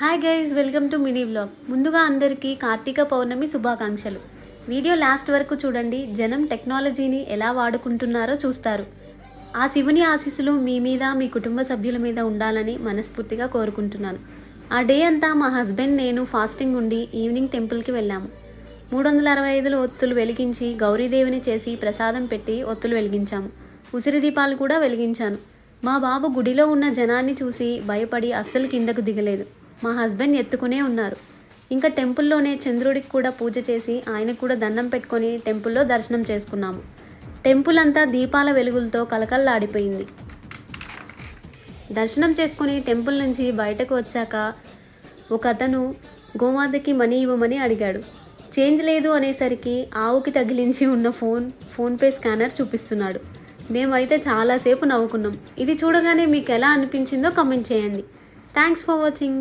Hi guys, welcome to mini vlog. ముందుగా అందరికీ కార్తీక పౌర్ణమి శుభాకాంక్షలు. వీడియో లాస్ట్ వరకు చూడండి. జనం టెక్నాలజీని ఎలా వాడుకుంటున్నారో చూస్తారు. ఆ శివుని ఆశీస్సులు మీ మీద, మీ కుటుంబ సభ్యుల మీద ఉండాలని మనస్ఫూర్తిగా కోరుకుంటున్నాను. ఆ డే అంతా మా హస్బెండ్, నేను ఫాస్టింగ్ ఉండి ఈవినింగ్ టెంపుల్కి వెళ్ళాము. 365 ఒత్తులు వెలిగించి గౌరీదేవిని చేసి ప్రసాదం పెట్టి ఒత్తులు వెలిగించాము. ఉసిరి దీపాలు కూడా వెలిగించాను. మా బాబు గుడిలో ఉన్న జనాన్ని చూసి భయపడి అస్సలు కిందకు దిగలేదు. మా హస్బెండ్ ఎత్తుకునే ఉన్నారు. ఇంకా టెంపుల్లోనే చంద్రుడికి కూడా పూజ చేసి ఆయనకు కూడా దండం పెట్టుకొని టెంపుల్లో దర్శనం చేసుకున్నాము. టెంపుల్ అంతా దీపాల వెలుగులతో కలకల్లాడిపోయింది. దర్శనం చేసుకుని టెంపుల్ నుంచి బయటకు వచ్చాక ఒక అతను గోమాతకి మనీ ఇవ్వమని అడిగాడు. చేంజ్ లేదు అనేసరికి ఆవుకి తగిలించి ఉన్న ఫోన్పే స్కానర్ చూపిస్తున్నాడు. మేమైతే చాలాసేపు నవ్వుకున్నాం. ఇది చూడగానే మీకు ఎలా అనిపించిందో కామెంట్ చేయండి. Thanks for watching.